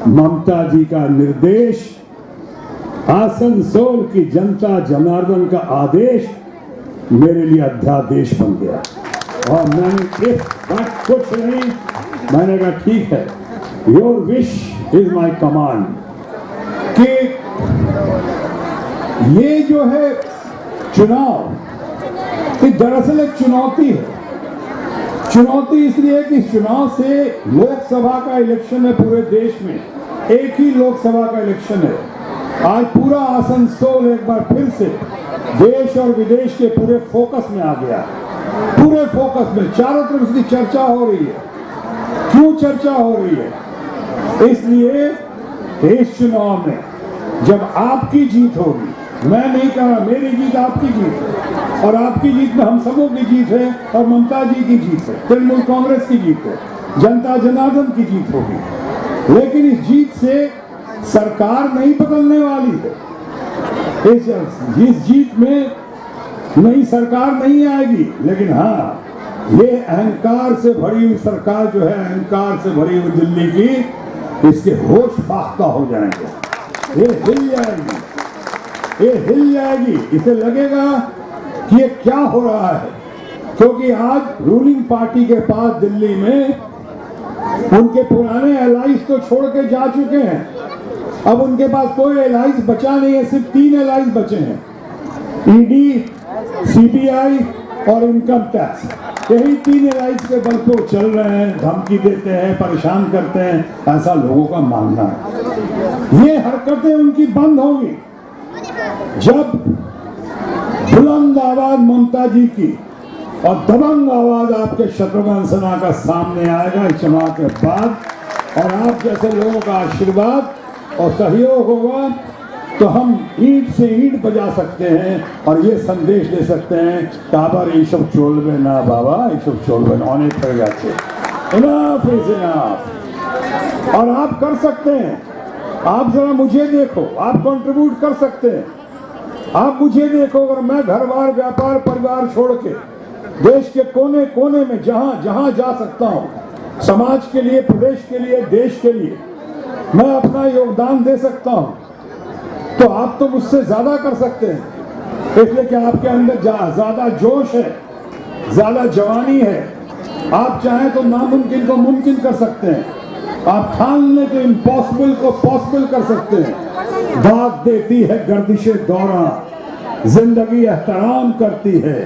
ममता जी का निर्देश, आसनसोल की जनता जनार्दन का आदेश मेरे लिए अध्यादेश बन गया। और मैंने इस बात कुछ नहीं, मैंने कहा ठीक है, your wish is my command. कि ये जो है चुनाव, ये दरअसल एक चुनौती है। चुनौती इसलिए कि इस चुनाव से लोकसभा का इलेक्शन है, पूरे देश में एक ही लोकसभा का इलेक्शन है। आज पूरा आसनसोल एक बार फिर से देश और विदेश के पूरे फोकस में आ गया। पूरे फोकस में चारों तरफ इसकी चर्चा हो रही है। क्यों चर्चा हो रही है? इसलिए इस चुनाव में जब आपकी जीत होगी, मैं नहीं कह रहा मेरी जीत, आपकी जीत है, और आपकी जीत में हम सबों की जीत है, और ममता जी की जीत है, तृणमूल कांग्रेस की जीत है, जनता जनार्दन की जीत होगी। लेकिन इस जीत से सरकार नहीं बदलने वाली है। इस जीत में नई सरकार नहीं आएगी, लेकिन हाँ, ये अहंकार से भरी हुई सरकार जो है, अहंकार से भरी हुई दिल्ली की, इसके होश फाख्ता हो जाएंगे। ये हिल जाएगी, ये हिल जाएगी। इसे लगेगा कि ये क्या हो रहा है, क्योंकि आज रूलिंग पार्टी के पास दिल्ली में उनके पुराने एलाइज तो छोड़ के जा चुके हैं। अब उनके पास कोई एलाइज बचा नहीं है, सिर्फ 3 एलाइज बचे हैं, ईडी, सीबीआई और इनकम टैक्स। यही 3 एलाइज के बल पर चल रहे हैं, धमकी देते हैं, परेशान करते हैं, ऐसा लोगों का मानना है। ये हरकतें उनकी बंद होंगी जब बुलंद आवाज ममता जी की और दबंग आवाज आपके शत्रुघ्न सिन्हा का सामने आएगा इस चुनाव के बाद, और आप जैसे लोगों का आशीर्वाद और सहयोग होगा तो हम ईंट से ईंट बजा सकते हैं और ये संदेश दे सकते हैं कि आबार এইসব চলবে না बाबा, এইসব চলবে না, অনেক হয়ে গেছে, इनफ इज इनफ। और आप कर सकते हैं। आप जरा मुझे देखो, आप कंट्रीब्यूट कर सकते हैं। आप मुझे देखो, अगर मैं घर बार व्यापार परिवार छोड़ के देश के कोने कोने में जहां जहां जा सकता हूं, समाज के लिए, प्रदेश के लिए, देश के लिए मैं अपना योगदान दे सकता हूं, तो आप तो मुझसे ज्यादा कर सकते हैं। इसलिए कि आपके अंदर ज्यादा जोश है, ज्यादा जवानी है। आप चाहें तो नामुमकिन को मुमकिन कर सकते हैं, आप ठान लें तो इम्पॉसिबल को पॉसिबल कर सकते हैं। दाग देती है गर्दिशे दौरां, जिंदगी एहतराम करती है,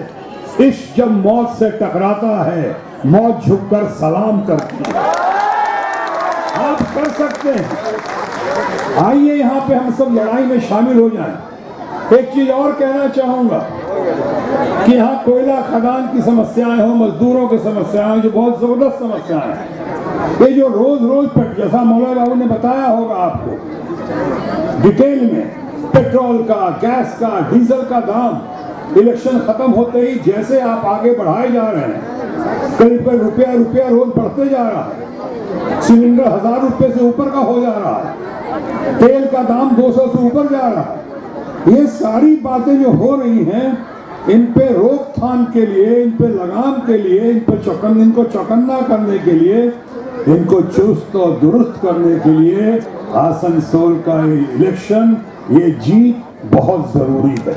इश्क जब मौत से टकराता है, मौत झुककर सलाम करती है। आप कर सकते हैं। आइए यहाँ पे हम सब लड़ाई में शामिल हो जाएं। एक चीज और कहना चाहूंगा कि यहाँ कोयला खदान की समस्याएं हो, मजदूरों की समस्याएं, जो बहुत जबरदस्त समस्याएं हैं, ये जो रोज रोज जैसा मौलाना बाबू ने बताया होगा आपको डिटेल में, पेट्रोल का, गैस का, डीजल का दाम इलेक्शन खत्म होते ही जैसे आप आगे बढ़ाए जा रहे हैं, करीब रुपया रुपया रोज बढ़ते जा रहा है, सिलेंडर 1000 रुपए से ऊपर का हो जा रहा है, तेल का दाम 200 से ऊपर जा रहा है। ये सारी बातें जो हो रही हैं, इन पे रोकथाम के लिए, इन पे लगाम के लिए, इनको चौकन्ना करने के लिए, इनको चुस्त और दुरुस्त करने के लिए आसनसोल का इलेक्शन, ये जीत बहुत जरूरी है,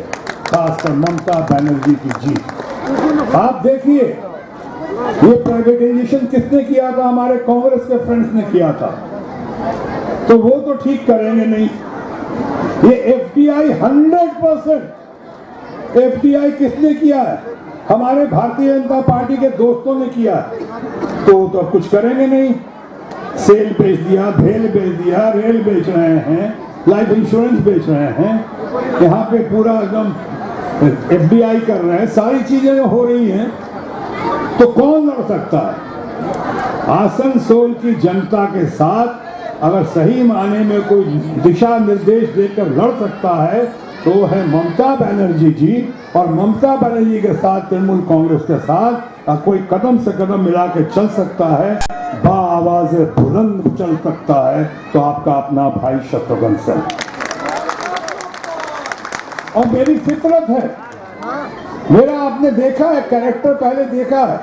खासकर ममता बनर्जी की जीत। आप देखिए, ये प्राइवेटाइजेशन किसने किया था? हमारे कांग्रेस के फ्रेंड्स ने किया था, तो वो तो ठीक करेंगे नहीं। ये एफडीआई 100% एफडीआई किसने किया है? हमारे भारतीय जनता पार्टी के दोस्तों ने किया है, तो अब कुछ करेंगे नहीं। सेल बेच दिया, भेल बेच दिया, रेल बेच रहे हैं, लाइफ इंश्योरेंस बेच रहे हैं, यहाँ पे पूरा एकदम एफडीआई कर रहे हैं, सारी चीजें जो हो रही हैं, तो कौन लड़ सकता है? आसनसोल की जनता के साथ अगर सही मायने में कोई दिशा निर्देश देकर लड़ सकता है तो है ममता बनर्जी जी, और ममता बनर्जी के साथ तृणमूल कांग्रेस के साथ कोई कदम से कदम मिला के चल सकता है, बाआवाज़ बुलंद चल सकता है, तो आपका अपना भाई शत्रुघ्न सिन्हा। और मेरी फितरत है, मेरा आपने देखा है कैरेक्टर, पहले देखा है।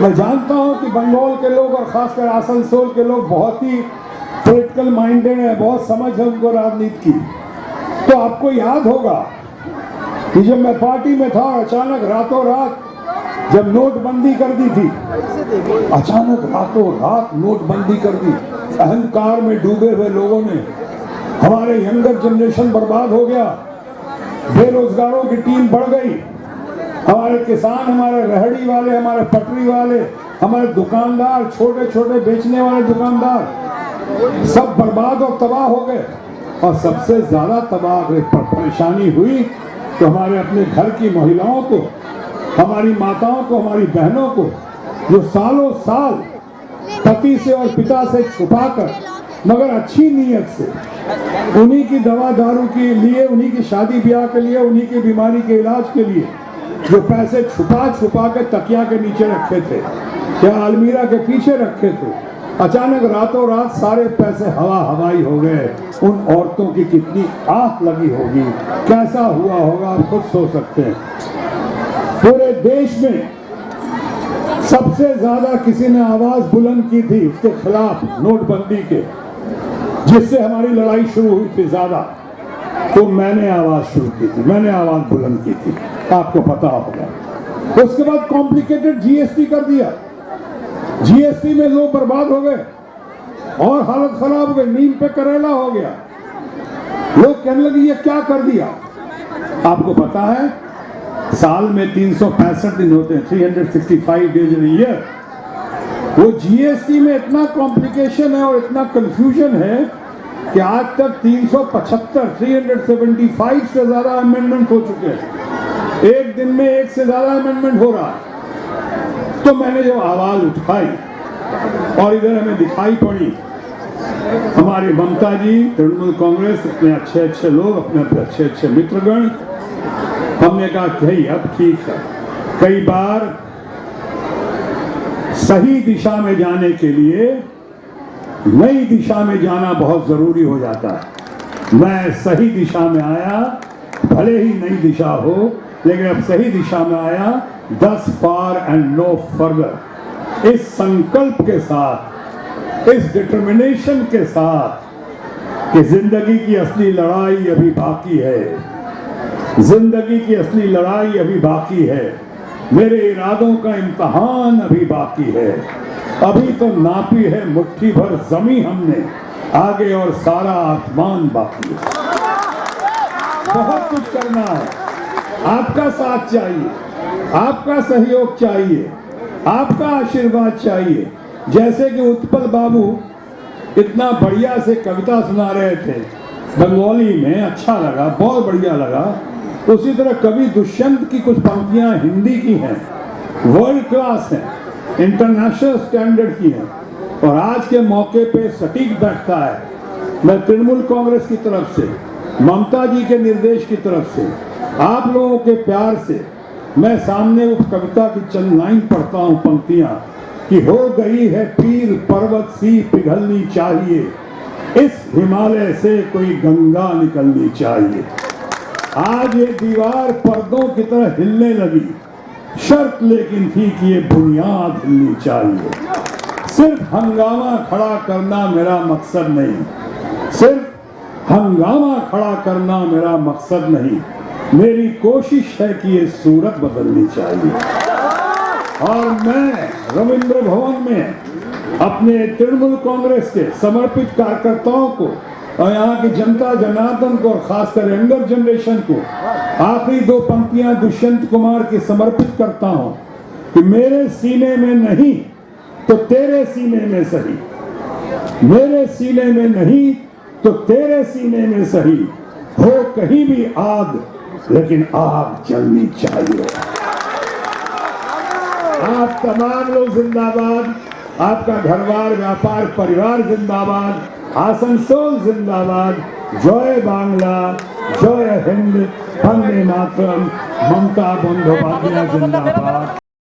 मैं जानता हूं कि बंगाल के लोग और खासकर आसनसोल के लोग बहुत ही पॉलिटिकल माइंडेड है, बहुत समझ है उनको राजनीति की। तो आपको याद होगा कि जब मैं पार्टी में था, अचानक रातों रात जब नोटबंदी कर दी थी, अचानक रातों रात नोटबंदी कर दी, अहंकार में डूबे हुए लोगों ने, हमारे यंगर जनरेशन बर्बाद हो गया, बेरोजगारों की टीम बढ़ गई, हमारे किसान, हमारे रेहड़ी वाले, हमारे पटरी वाले, हमारे दुकानदार, छोटे छोटे बेचने वाले दुकानदार सब बर्बाद और तबाह हो गए। और सबसे ज्यादा तबाह परेशानी हुई तो हमारे अपने घर की महिलाओं को, हमारी माताओं को, हमारी बहनों को, जो सालों साल पति से और पिता से छुपाकर मगर अच्छी नीयत से उन्हीं की दवा दारू के लिए, उन्हीं की शादी ब्याह के लिए, उन्हीं की बीमारी के इलाज के लिए जो पैसे छुपा छुपा के तकिया के नीचे रखे थे या अलमीरा के पीछे रखे थे, अचानक रातों रात सारे पैसे हवा हवाई हो गए। उन औरतों की कितनी आह लगी होगी, कैसा हुआ होगा आप खुद सोच सकते हैं। पूरे देश में सबसे ज्यादा किसी ने आवाज बुलंद की थी उसके खिलाफ, नोटबंदी के, जिससे हमारी लड़ाई शुरू हुई थी ज्यादा, तो मैंने आवाज शुरू की थी, मैंने आवाज बुलंद की थी, आपको पता होगा। उसके बाद कॉम्प्लिकेटेड जीएसटी कर दिया, जीएसटी में लोग बर्बाद हो गए और हालत खराब हो गई, नींद पे करेला हो गया। लोग कहने लगे ये क्या कर दिया। आपको पता है साल में 365 दिन होते हैं, 365 डेज इन ईयर। वो जीएसटी में इतना कॉम्प्लिकेशन है और इतना कंफ्यूजन है कि आज तक 375 से ज्यादा अमेंडमेंट हो चुके हैं। एक दिन में एक से ज्यादा अमेंडमेंट हो रहा है। तो मैंने जब आवाज उठाई और इधर हमें दिखाई पड़ी हमारी ममता जी, तृणमूल कांग्रेस, इतने अच्छे अच्छे लोग, अपने अच्छे अच्छे मित्रगण, हमने कहा कि अब ठीक है। कई बार सही दिशा में जाने के लिए नई दिशा में जाना बहुत जरूरी हो जाता है। मैं सही दिशा में आया, भले ही नई दिशा हो, लेकिन अब सही दिशा में आया, thus far and no further, इस संकल्प के साथ, इस डिटर्मिनेशन के साथ कि जिंदगी की असली लड़ाई अभी बाकी है, जिंदगी की असली लड़ाई अभी बाकी है, मेरे इरादों का इम्तहान अभी बाकी है, अभी तो नापी है मुट्ठी भर जमी हमने, आगे और सारा आसमान बाकी है। बहुत कुछ करना है, आपका साथ चाहिए, आपका सहयोग चाहिए, आपका आशीर्वाद चाहिए। जैसे कि उत्पल बाबू इतना बढ़िया से कविता सुना रहे थे बंगाली में, अच्छा लगा, बहुत बढ़िया लगा। उसी तरह कवि दुष्यंत की कुछ पंक्तियां हिंदी की हैं, वर्ल्ड क्लास हैं, इंटरनेशनल स्टैंडर्ड की हैं और आज के मौके पे सटीक बैठता है। मैं तृणमूल कांग्रेस की तरफ से, ममता जी के निर्देश की तरफ से, आप लोगों के प्यार से मैं सामने उस कविता की चंद लाइन पढ़ता हूं, पंक्तियां कि हो गई है पीर पर्वत सी पिघलनी चाहिए, इस हिमालय से कोई गंगा निकलनी चाहिए। आज ये दीवार पर्दों की तरह हिलने लगी, शर्त लेकिन थी कि ये बुनियाद हिलनी चाहिए। सिर्फ हंगामा खड़ा करना मेरा मकसद नहीं, सिर्फ हंगामा खड़ा करना मेरा मकसद नहीं, मेरी कोशिश है कि ये सूरत बदलनी चाहिए। और मैं रविंद्र भवन में अपने तृणमूल कांग्रेस के समर्पित कार्यकर्ताओं को और यहाँ की जनता जनार्दन को और खासकर यंगर जनरेशन को आखिरी दो पंक्तियां दुष्यंत कुमार की समर्पित करता हूं कि मेरे सीने में नहीं तो तेरे सीने में सही, मेरे सीने में नहीं तो तेरे सीने में सही, हो कहीं भी आग लेकिन आग जलनी चाहिए। आप तमाम लोग जिंदाबाद, आपका घरबार व्यापार परिवार जिंदाबाद, आसनसोल जिंदाबाद, जय बांग्ला, जय हिंद, वंदे मातरम, ममता बंदोपाध्याय जिंदाबाद।